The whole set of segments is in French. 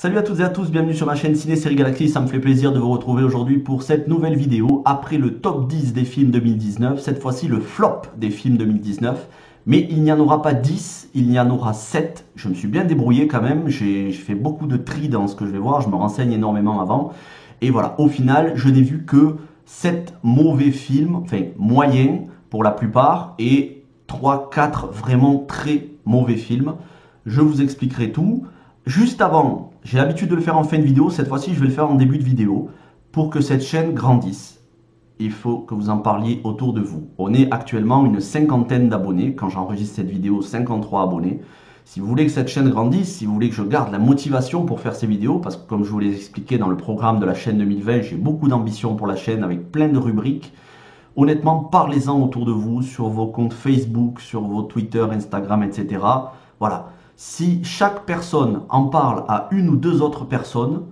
Salut à toutes et à tous, bienvenue sur ma chaîne Ciné Série Galaxy, ça me fait plaisir de vous retrouver aujourd'hui pour cette nouvelle vidéo après le top 10 des films 2019, cette fois-ci le flop des films 2019, mais il n'y en aura pas 10, il y en aura 7, je me suis bien débrouillé quand même, j'ai fait beaucoup de tri dans ce que je vais voir, je me renseigne énormément avant, et voilà, au final je n'ai vu que 7 mauvais films, enfin moyens pour la plupart, et 3-4 vraiment très mauvais films, je vous expliquerai tout. Juste avant, j'ai l'habitude de le faire en fin de vidéo, cette fois-ci je vais le faire en début de vidéo pour que cette chaîne grandisse. Il faut que vous en parliez autour de vous. On est actuellement une cinquantaine d'abonnés, quand j'enregistre cette vidéo 53 abonnés. Si vous voulez que cette chaîne grandisse, si vous voulez que je garde la motivation pour faire ces vidéos, parce que comme je vous l'ai expliqué dans le programme de la chaîne 2020, j'ai beaucoup d'ambition pour la chaîne avec plein de rubriques. Honnêtement, parlez-en autour de vous, sur vos comptes Facebook, sur vos Twitter, Instagram, etc. Voilà. Si chaque personne en parle à une ou deux autres personnes,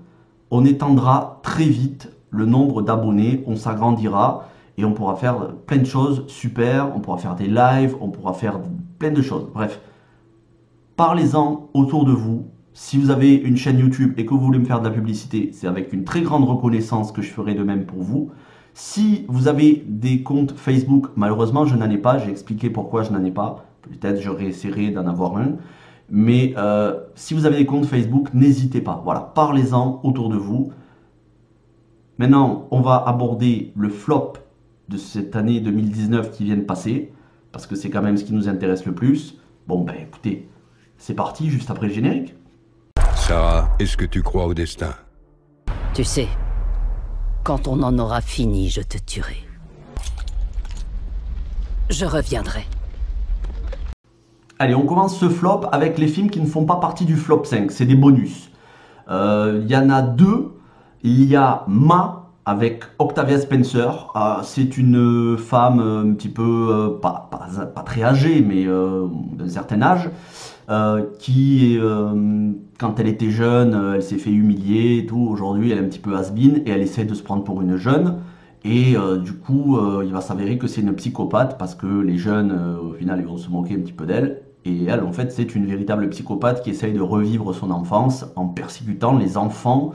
on étendra très vite le nombre d'abonnés, on s'agrandira et on pourra faire plein de choses super, on pourra faire des lives, on pourra faire plein de choses. Bref, parlez-en autour de vous. Si vous avez une chaîne YouTube et que vous voulez me faire de la publicité, c'est avec une très grande reconnaissance que je ferai de même pour vous. Si vous avez des comptes Facebook, malheureusement je n'en ai pas, j'ai expliqué pourquoi je n'en ai pas. Peut-être je réessayerai d'en avoir un. Mais si vous avez des comptes Facebook, n'hésitez pas. Voilà, parlez-en autour de vous. Maintenant, on va aborder le flop de cette année 2019 qui vient de passer, parce que c'est quand même ce qui nous intéresse le plus. Bon, ben écoutez, c'est parti, juste après le générique. Sarah, est-ce que tu crois au destin? Tu sais, quand on en aura fini, je te tuerai. Je reviendrai. Allez, on commence ce flop avec les films qui ne font pas partie du flop 5, c'est des bonus. Il y en a deux. Il y a Ma avec Octavia Spencer. C'est une femme un petit peu, pas très âgée, mais d'un certain âge, qui, quand elle était jeune, elle s'est fait humilier et tout. Aujourd'hui, elle est un petit peu has-been et elle essaie de se prendre pour une jeune. Et du coup, il va s'avérer que c'est une psychopathe parce que les jeunes, au final, ils vont se moquer un petit peu d'elle. Et elle, en fait, c'est une véritable psychopathe qui essaye de revivre son enfance en persécutant les enfants,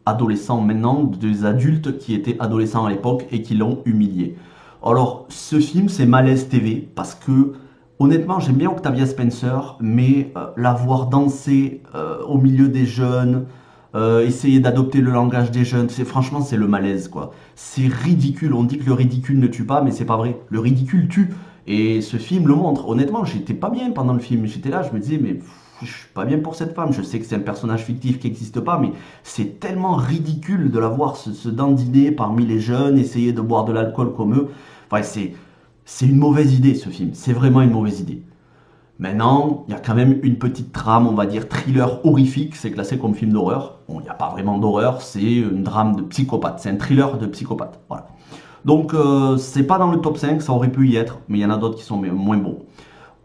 adolescents maintenant, des adultes qui étaient adolescents à l'époque et qui l'ont humiliée. Alors, ce film, c'est Malaise TV parce que, honnêtement, j'aime bien Octavia Spencer, mais la voir danser au milieu des jeunes, essayer d'adopter le langage des jeunes, franchement, c'est le malaise, quoi. C'est ridicule. On dit que le ridicule ne tue pas, mais c'est pas vrai. Le ridicule tue. Et ce film le montre. Honnêtement, j'étais pas bien pendant le film. J'étais là, je me disais, mais je suis pas bien pour cette femme. Je sais que c'est un personnage fictif qui n'existe pas, mais c'est tellement ridicule de la voir se dandiner parmi les jeunes, essayer de boire de l'alcool comme eux. Enfin, c'est une mauvaise idée, ce film. C'est vraiment une mauvaise idée. Maintenant, il y a quand même une petite trame, on va dire thriller horrifique. C'est classé comme film d'horreur. Bon, il n'y a pas vraiment d'horreur, c'est un drame de psychopathe. C'est un thriller de psychopathe. Voilà. Donc, c'est pas dans le top 5, ça aurait pu y être, mais il y en a d'autres qui sont moins bons.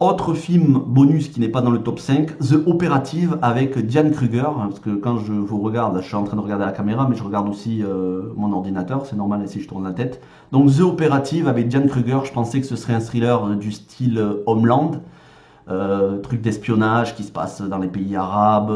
Autre film bonus qui n'est pas dans le top 5, The Operative avec Diane Kruger, parce que quand je vous regarde, je suis en train de regarder la caméra, mais je regarde aussi mon ordinateur, c'est normal si je tourne la tête. Donc The Operative avec Diane Kruger, je pensais que ce serait un thriller du style Homeland, truc d'espionnage qui se passe dans les pays arabes,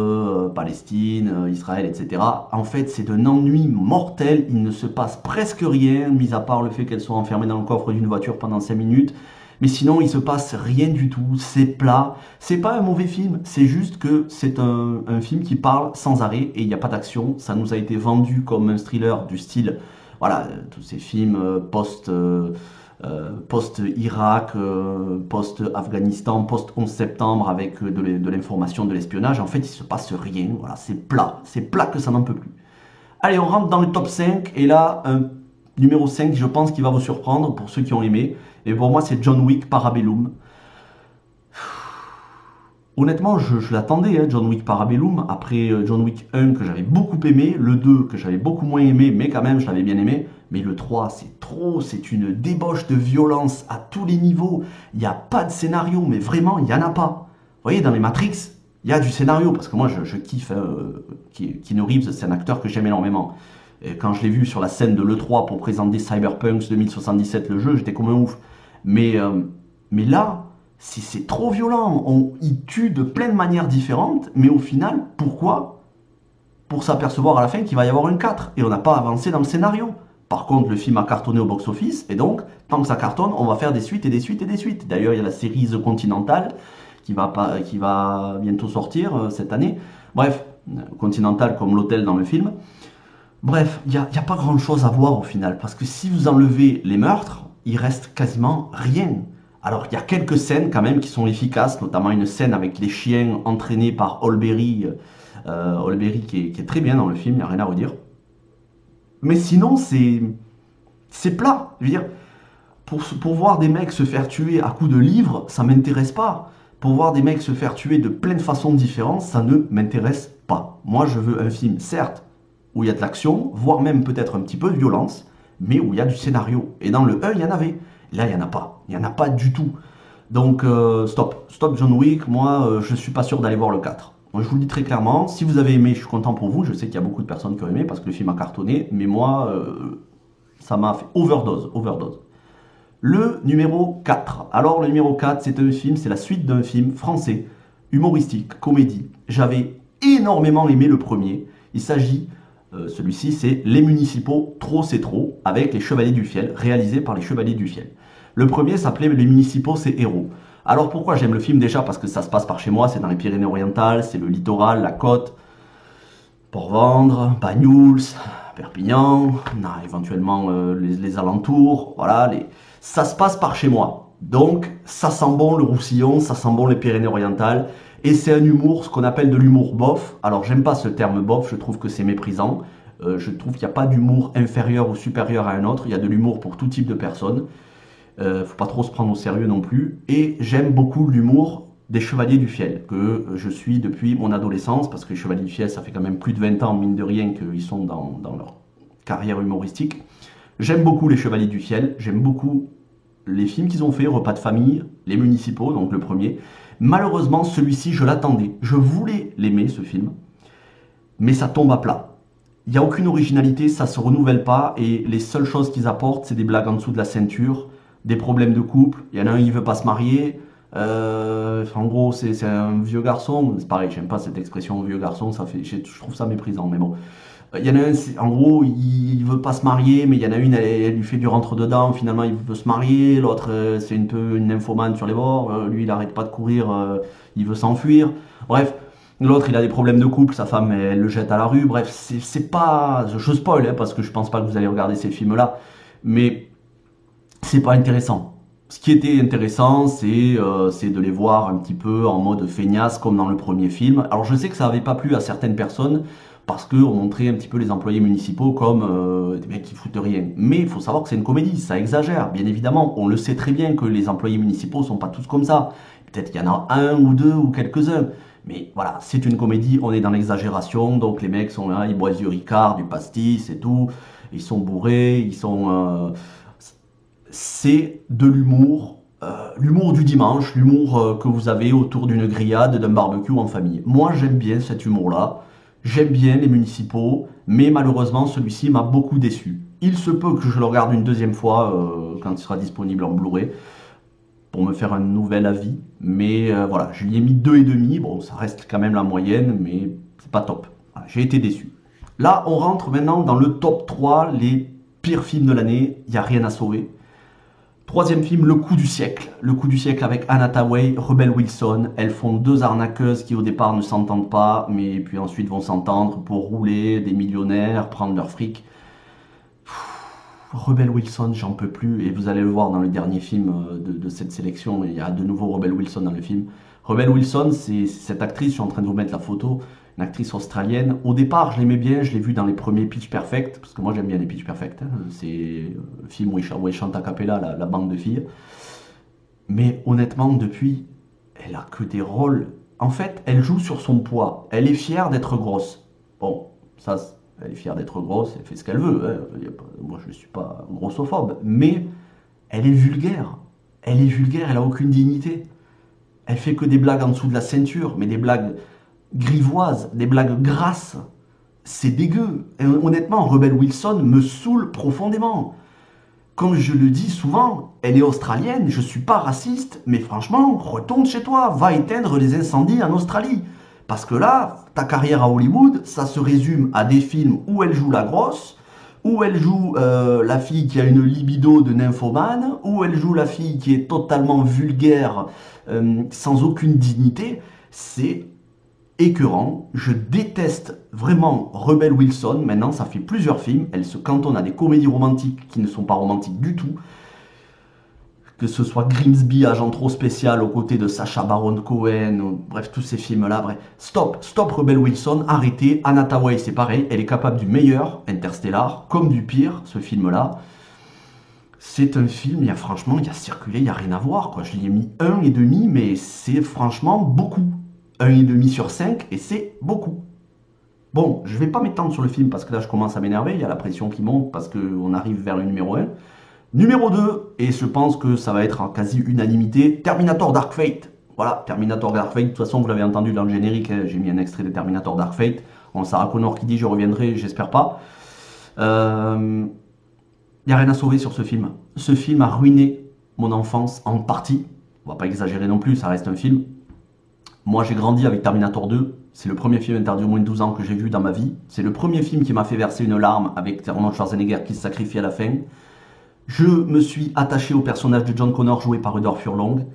Palestine, Israël, etc. En fait, c'est d'un ennui mortel, il ne se passe presque rien, mis à part le fait qu'elle soit enfermée dans le coffre d'une voiture pendant 5 minutes. Mais sinon, il se passe rien du tout, c'est plat. C'est pas un mauvais film, c'est juste que c'est un film qui parle sans arrêt et il n'y a pas d'action. Ça nous a été vendu comme un thriller du style, voilà, tous ces films post-Irak, post-Afghanistan, post-11 septembre avec de l'information, de l'espionnage. En fait, il se passe rien, voilà, c'est plat que ça n'en peut plus. Allez, on rentre dans le top 5 et là, un numéro 5, je pense qu'il va vous surprendre pour ceux qui ont aimé. Et pour moi, c'est John Wick Parabellum. Honnêtement, je l'attendais, hein, John Wick Parabellum, après John Wick 1 que j'avais beaucoup aimé, le 2 que j'avais beaucoup moins aimé, mais quand même je l'avais bien aimé, mais le 3 c'est trop, c'est une débauche de violence à tous les niveaux, il n'y a pas de scénario, mais vraiment il n'y en a pas. Vous voyez, dans les Matrix, il y a du scénario, parce que moi je kiffe Keanu Reeves, c'est un acteur que j'aime énormément. Et quand je l'ai vu sur la scène de l'E3 pour présenter Cyberpunk 2077, le jeu, j'étais comme un ouf. Mais là, c'est trop violent, il tue de plein de manières différentes, mais au final, pourquoi? pour s'apercevoir à la fin qu'il va y avoir un 4. Et on n'a pas avancé dans le scénario. Par contre, le film a cartonné au box-office, et donc, tant que ça cartonne, on va faire des suites et des suites et des suites. D'ailleurs, il y a la série The Continental qui va bientôt sortir cette année. Bref, Continental comme l'hôtel dans le film. Bref, il n'y a pas grand-chose à voir au final, parce que si vous enlevez les meurtres, il reste quasiment rien. Alors, il y a quelques scènes quand même qui sont efficaces, notamment une scène avec les chiens entraînés par Holberry, qui est très bien dans le film, il n'y a rien à redire. Mais sinon, c'est plat. Je veux dire, pour voir des mecs se faire tuer à coups de livres, ça m'intéresse pas. Pour voir des mecs se faire tuer de plein de façons différentes, ça ne m'intéresse pas. Moi, je veux un film, certes, où il y a de l'action, voire même peut-être un petit peu de violence, mais où il y a du scénario. Et dans le 1, il y en avait. Là, il n'y en a pas. Il n'y en a pas du tout. Donc, stop. Stop John Wick. Moi, je suis pas sûr d'aller voir le 4. Je vous le dis très clairement, si vous avez aimé, je suis content pour vous. Je sais qu'il y a beaucoup de personnes qui ont aimé parce que le film a cartonné, mais moi, ça m'a fait overdose. Le numéro 4. Alors, le numéro 4, c'est un film, c'est la suite d'un film français, humoristique, comédie. J'avais énormément aimé le premier. Il s'agit, celui-ci, c'est Les Municipaux, Trop c'est trop, avec les Chevaliers du Fiel, réalisé par les Chevaliers du Fiel. Le premier s'appelait Les Municipaux, c'est héros. Alors pourquoi j'aime le film? Déjà parce que ça se passe par chez moi, c'est dans les Pyrénées-Orientales, c'est le littoral, la côte, Port-Vendre, Banyuls, Perpignan, on a éventuellement les alentours, voilà, ça se passe par chez moi. Donc ça sent bon le Roussillon, ça sent bon les Pyrénées-Orientales, et c'est un humour, ce qu'on appelle de l'humour bof. Alors j'aime pas ce terme bof, je trouve que c'est méprisant, je trouve qu'il n'y a pas d'humour inférieur ou supérieur à un autre, il y a de l'humour pour tout type de personnes. Faut pas trop se prendre au sérieux non plus. Et j'aime beaucoup l'humour des Chevaliers du Fiel, que je suis depuis mon adolescence, parce que les Chevaliers du Fiel, ça fait quand même plus de 20 ans, mine de rien, qu'ils sont dans leur carrière humoristique. J'aime beaucoup les Chevaliers du Fiel, j'aime beaucoup les films qu'ils ont fait, Repas de famille, Les Municipaux, donc le premier. Malheureusement, celui-ci, je l'attendais. Je voulais l'aimer, ce film, mais ça tombe à plat. Il n'y a aucune originalité, ça se renouvelle pas, et les seules choses qu'ils apportent, c'est des blagues en dessous de la ceinture, des problèmes de couple. Il y en a un, il veut pas se marier. En gros, c'est un vieux garçon. C'est pareil, j'aime pas cette expression vieux garçon. Je trouve ça méprisant, mais bon. Il y en a un, en gros, il veut pas se marier, mais il y en a une, elle lui fait du rentre-dedans. Finalement, il veut se marier. L'autre, c'est un peu une nymphomane sur les bords. Lui, il arrête pas de courir. Il veut s'enfuir. Bref. L'autre, il a des problèmes de couple. Sa femme, elle le jette à la rue. Bref, c'est pas. Je spoil, hein, parce que je pense pas que vous allez regarder ces films-là. Mais c'est pas intéressant. Ce qui était intéressant, c'est de les voir un petit peu en mode feignasse comme dans le premier film. Alors je sais que ça n'avait pas plu à certaines personnes parce qu'on montrait un petit peu les employés municipaux comme des mecs qui foutent rien. Mais il faut savoir que c'est une comédie, ça exagère, bien évidemment. On le sait très bien que les employés municipaux sont pas tous comme ça. Peut-être qu'il y en a un ou deux ou quelques-uns. Mais voilà, c'est une comédie, on est dans l'exagération. Donc les mecs sont là, ils boivent du Ricard, du pastis et tout. Ils sont bourrés, ils sont... c'est de l'humour, l'humour du dimanche, l'humour que vous avez autour d'une grillade, d'un barbecue en famille. Moi, j'aime bien cet humour-là, j'aime bien les municipaux, mais malheureusement, celui-ci m'a beaucoup déçu. Il se peut que je le regarde une deuxième fois quand il sera disponible en Blu-ray, pour me faire un nouvel avis, mais voilà, je lui ai mis 2,5, bon, ça reste quand même la moyenne, mais c'est pas top. Voilà, j'ai été déçu. Là, on rentre maintenant dans le top 3, les pires films de l'année, il n'y a rien à sauver. Troisième film, Le Coup du siècle. Le Coup du siècle avec Anna Hathaway, Rebel Wilson. Elles font deux arnaqueuses qui au départ ne s'entendent pas, mais puis ensuite vont s'entendre pour rouler, des millionnaires, prendre leur fric. Rebel Wilson, j'en peux plus. Et vous allez le voir dans le dernier film de cette sélection, il y a de nouveau Rebel Wilson dans le film. Rebel Wilson, c'est cette actrice, je suis en train de vous mettre la photo, une actrice australienne. Au départ, je l'aimais bien, je l'ai vue dans les premiers Pitch Perfect, parce que moi j'aime bien les Pitch Perfect. Hein. C'est le film où il chante a cappella, la bande de filles. Mais honnêtement, depuis, elle a que des rôles. En fait, elle joue sur son poids. Elle est fière d'être grosse. Bon, ça, elle est fière d'être grosse, elle fait ce qu'elle veut. Hein. Moi, je ne suis pas grossophobe. Mais elle est vulgaire. Elle est vulgaire, elle n'a aucune dignité. Elle fait que des blagues en dessous de la ceinture, mais des blagues grivoises, des blagues grasses. C'est dégueu. Et honnêtement, Rebel Wilson me saoule profondément. Comme je le dis souvent, elle est australienne, je ne suis pas raciste, mais franchement, retourne chez toi, va éteindre les incendies en Australie. Parce que là, ta carrière à Hollywood, ça se résume à des films où elle joue la grosse, où elle joue la fille qui a une libido de nymphomane, où elle joue la fille qui est totalement vulgaire, sans aucune dignité. C'est écœurant. Je déteste vraiment Rebel Wilson. Maintenant, ça fait plusieurs films. Elle se cantonne à des comédies romantiques qui ne sont pas romantiques du tout. Que ce soit Grimsby, agent trop spécial, aux côtés de Sacha Baron Cohen, bref, tous ces films-là, bref. Stop Rebel Wilson, arrêtez. Anna Thaoué, c'est pareil, elle est capable du meilleur, Interstellar, comme du pire, ce film-là. C'est un film, franchement, il y a circulé, il n'y a rien à voir, quoi. Je lui ai mis 1,5, mais c'est franchement beaucoup. 1,5 sur 5, et c'est beaucoup. Bon, je vais pas m'étendre sur le film, parce que là, je commence à m'énerver, il y a la pression qui monte, parce qu'on arrive vers le numéro 1. Numéro 2, et je pense que ça va être en quasi unanimité, Terminator Dark Fate. Voilà, Terminator Dark Fate, de toute façon vous l'avez entendu dans le générique, hein, j'ai mis un extrait de Terminator Dark Fate. On Sarah Connor qui dit je reviendrai, j'espère pas. Il n'y a rien à sauver sur ce film. Ce film a ruiné mon enfance en partie. On va pas exagérer non plus, ça reste un film. Moi j'ai grandi avec Terminator 2, c'est le premier film interdit au moins de 12 ans que j'ai vu dans ma vie. C'est le premier film qui m'a fait verser une larme avec Arnold Schwarzenegger qui se sacrifie à la fin. Je me suis attaché au personnage de John Connor joué par Rudolph Furlong.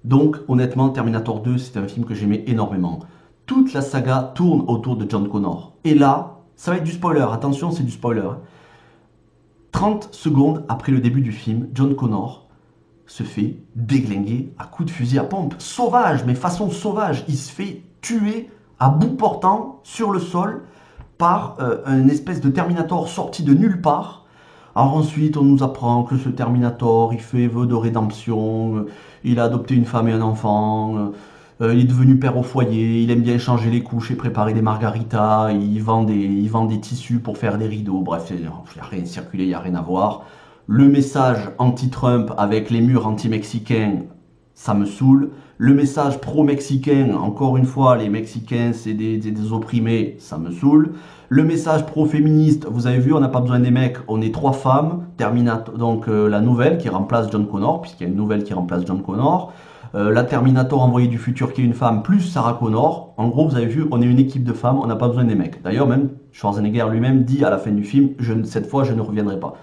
Donc honnêtement, Terminator 2, c'est un film que j'aimais énormément. Toute la saga tourne autour de John Connor. Et là, ça va être du spoiler, attention, c'est du spoiler. 30 secondes après le début du film, John Connor se fait déglinguer à coups de fusil à pompe. Sauvage, mais façon sauvage. Il se fait tuer à bout portant sur le sol par un espèce de Terminator sorti de nulle part. Alors ensuite, on nous apprend que ce Terminator, il fait vœu de rédemption, il a adopté une femme et un enfant, il est devenu père au foyer, il aime bien changer les couches et préparer des margaritas, il vend des tissus pour faire des rideaux, bref, il n'y a rien circulé, il n'y a rien à voir. Le message anti-Trump avec les murs anti-mexicains, ça me saoule. Le message pro-mexicain, encore une fois, les Mexicains, c'est des opprimés, ça me saoule. Le message pro-féministe, vous avez vu, on n'a pas besoin des mecs, on est 3 femmes. Terminator, donc la nouvelle qui remplace John Connor, puisqu'il y a une nouvelle qui remplace John Connor. La Terminator envoyée du futur qui est une femme, plus Sarah Connor. En gros, vous avez vu, on est une équipe de femmes, on n'a pas besoin des mecs. D'ailleurs, même Schwarzenegger lui-même dit à la fin du film, cette fois, je ne reviendrai pas.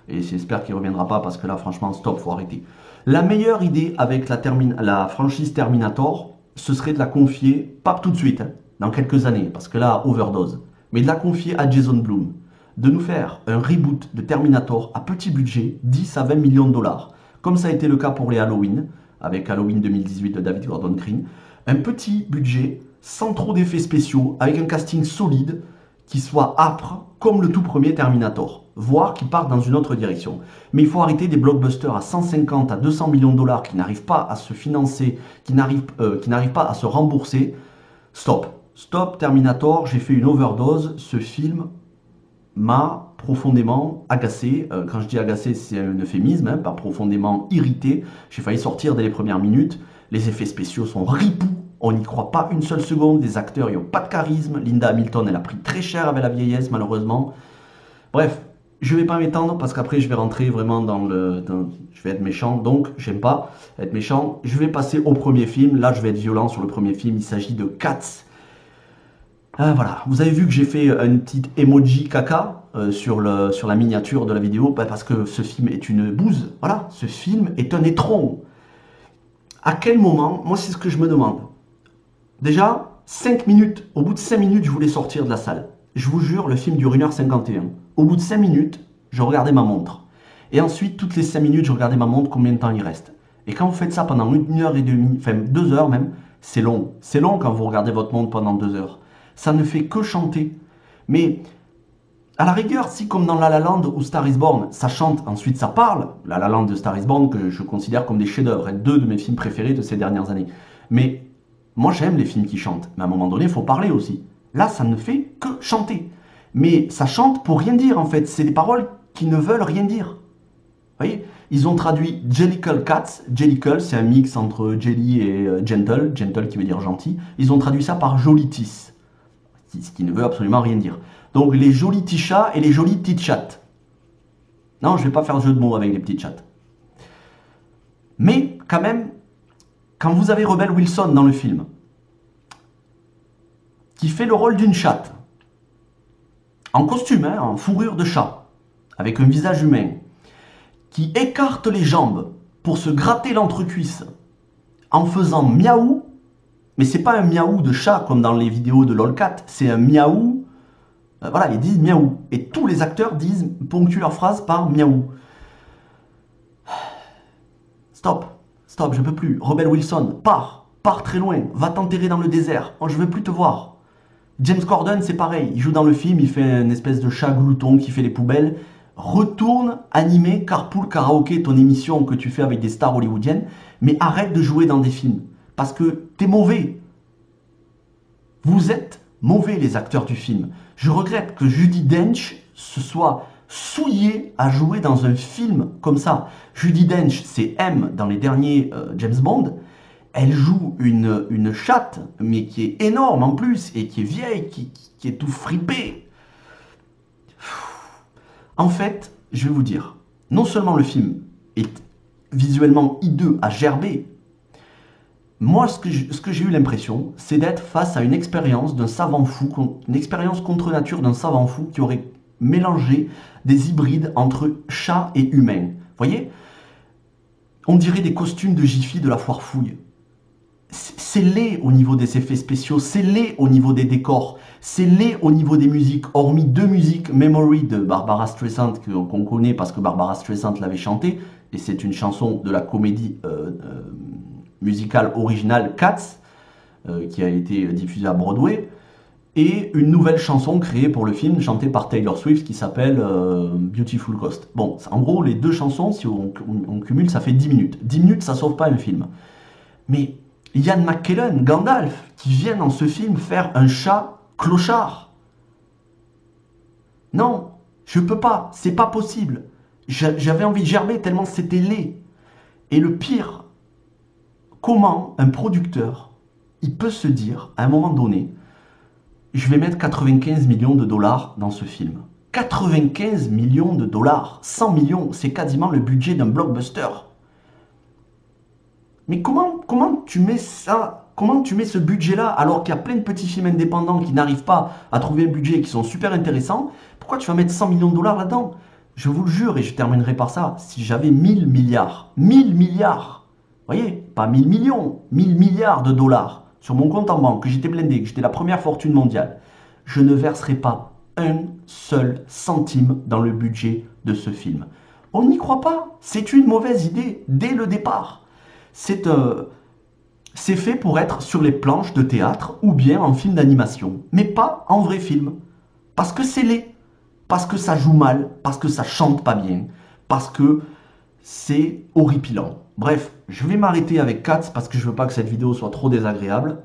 Et j'espère qu'il ne reviendra pas, parce que là, franchement, stop, faut arrêter. La meilleure idée avec la franchise Terminator, ce serait de la confier, pas tout de suite, hein, dans quelques années, parce que là, overdose, mais de la confier à Jason Blum, de nous faire un reboot de Terminator à petit budget, 10 à 20 millions de dollars, comme ça a été le cas pour les Halloween, avec Halloween 2018 de David Gordon Green, un petit budget, sans trop d'effets spéciaux, avec un casting solide, qui soit âpre, comme le tout premier Terminator, voire qui part dans une autre direction. Mais il faut arrêter des blockbusters à 150 à 200 millions de dollars qui n'arrivent pas à se financer, qui n'arrivent pas à se rembourser. Stop Terminator, j'ai fait une overdose. Ce film m'a profondément agacé. Quand je dis agacé, c'est un euphémisme, hein, pas profondément irrité. J'ai failli sortir dès les premières minutes. Les effets spéciaux sont ripoux. On n'y croit pas une seule seconde. Les acteurs, ils n'ont pas de charisme. Linda Hamilton, elle a pris très cher avec la vieillesse, malheureusement. Bref, je ne vais pas m'étendre parce qu'après, je vais rentrer vraiment je vais être méchant, donc j'aime pas être méchant. Je vais passer au premier film. Là, je vais être violent sur le premier film. Il s'agit de Cats. Voilà, vous avez vu que j'ai fait une petite emoji caca sur la miniature de la vidéo, parce que ce film est une bouse. Voilà, ce film est un étron. À quel moment, moi c'est ce que je me demande. Déjà, 5 minutes, au bout de 5 minutes, je voulais sortir de la salle. Je vous jure, le film dure 1h51. Au bout de 5 minutes, je regardais ma montre. Et ensuite, toutes les 5 minutes, je regardais ma montre, combien de temps il reste. Et quand vous faites ça pendant 1h30, enfin 2 heures même, c'est long. C'est long quand vous regardez votre montre pendant 2 heures. Ça ne fait que chanter. Mais à la rigueur, si comme dans La La Land ou Star is Born, ça chante, ensuite ça parle, La La Land de Star is Born, que je considère comme des chefs-d'œuvre, 2 de mes films préférés de ces dernières années. Mais moi j'aime les films qui chantent, mais à un moment donné, il faut parler aussi. Là, ça ne fait que chanter. Mais ça chante pour rien dire en fait, c'est des paroles qui ne veulent rien dire. Vous voyez, ils ont traduit Jellicle Cats. Jellicle, c'est un mix entre Jelly et Gentle, Gentle qui veut dire gentil. Ils ont traduit ça par Jolitis, ce qui ne veut absolument rien dire. Donc les jolis petits chats et les jolies petites chattes. Non, je ne vais pas faire de jeu de mots avec les petites chattes. Mais quand même, quand vous avez Rebel Wilson dans le film, qui fait le rôle d'une chatte, en costume, hein, en fourrure de chat, avec un visage humain, qui écarte les jambes pour se gratter l'entrecuisse en faisant miaou, mais c'est pas un miaou de chat comme dans les vidéos de LOLcat, c'est un miaou, voilà, ils disent miaou, et tous les acteurs ponctuent leur phrase par miaou. Stop, stop, je peux plus. Rebel Wilson, pars très loin, va t'enterrer dans le désert, oh, je veux plus te voir. James Corden, c'est pareil, il joue dans le film, il fait une espèce de chat glouton qui fait les poubelles. Retourne animer Carpool Karaoke, ton émission que tu fais avec des stars hollywoodiennes, mais arrête de jouer dans des films, parce que t'es mauvais. Vous êtes mauvais, les acteurs du film. Je regrette que Judi Dench se soit souillée à jouer dans un film comme ça. Judi Dench, c'est M dans les derniers James Bond. Elle joue une chatte, mais qui est énorme en plus, et qui est vieille, qui est tout fripée. En fait, je vais vous dire, non seulement le film est visuellement hideux à gerber, moi, ce que j'ai eu l'impression, c'est d'être face à une expérience d'un savant fou, une expérience contre nature d'un savant fou qui aurait mélangé des hybrides entre chat et humain. Vous voyez? On dirait des costumes de Jiffy de la foire fouille. C'est laid au niveau des effets spéciaux, c'est laid au niveau des décors, c'est laid au niveau des musiques, hormis deux musiques, Memory de Barbara Streisand qu'on connaît parce que Barbara Streisand l'avait chantée, et c'est une chanson de la comédie musicale originale Cats, qui a été diffusée à Broadway, et une nouvelle chanson créée pour le film, chantée par Taylor Swift, qui s'appelle Beautiful Ghost. Bon, en gros, les deux chansons, si on cumule, ça fait 10 minutes. 10 minutes, ça sauve pas un film. Mais Ian McKellen, Gandalf, qui vient dans ce film faire un chat clochard. Non, je peux pas, c'est pas possible. J'avais envie de gerber tellement c'était laid. Et le pire, comment un producteur, il peut se dire, à un moment donné, je vais mettre 95 millions de dollars dans ce film. 95 millions de dollars, 100 millions, c'est quasiment le budget d'un blockbuster. Mais comment tu mets ça, comment tu mets ce budget-là alors qu'il y a plein de petits films indépendants qui n'arrivent pas à trouver un budget et qui sont super intéressants? Pourquoi tu vas mettre 100 millions de dollars là-dedans? Je vous le jure, et je terminerai par ça, si j'avais 1000 milliards, 1000 milliards, vous voyez, pas 1000 millions, 1000 milliards de dollars sur mon compte en banque, que j'étais blindé, que j'étais la première fortune mondiale, je ne verserais pas un seul centime dans le budget de ce film. On n'y croit pas, c'est une mauvaise idée dès le départ. C'est fait pour être sur les planches de théâtre ou bien en film d'animation, mais pas en vrai film. Parce que c'est laid, parce que ça joue mal, parce que ça chante pas bien, parce que c'est horripilant. Bref, je vais m'arrêter avec Cats parce que je veux pas que cette vidéo soit trop désagréable.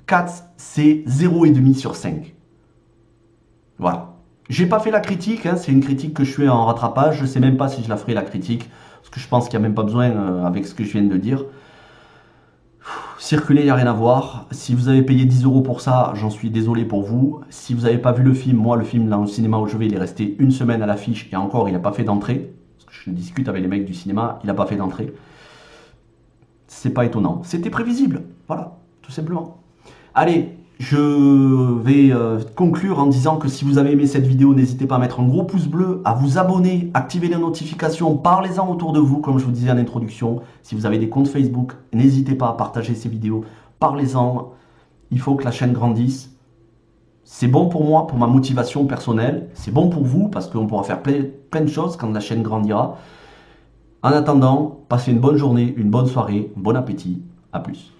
Cats, c'est 0,5 sur 5. Voilà. J'ai pas fait la critique, hein, c'est une critique que je fais en rattrapage, je sais même pas si je la ferai la critique, parce que je pense qu'il n'y a même pas besoin avec ce que je viens de dire. Circuler, il n'y a rien à voir. Si vous avez payé 10 € pour ça, j'en suis désolé pour vous. Si vous n'avez pas vu le film, moi le film dans le cinéma où je vais, il est resté une semaine à l'affiche et encore il n'a pas fait d'entrée. Parce que je discute avec les mecs du cinéma, il n'a pas fait d'entrée. C'est pas étonnant. C'était prévisible. Voilà, tout simplement. Allez, je vais conclure en disant que si vous avez aimé cette vidéo, n'hésitez pas à mettre un gros pouce bleu, à vous abonner, activer les notifications, parlez-en autour de vous, comme je vous disais en introduction. Si vous avez des comptes Facebook, n'hésitez pas à partager ces vidéos, parlez-en. Il faut que la chaîne grandisse. C'est bon pour moi, pour ma motivation personnelle. C'est bon pour vous, parce qu'on pourra faire plein de choses quand la chaîne grandira. En attendant, passez une bonne journée, une bonne soirée, bon appétit. À plus.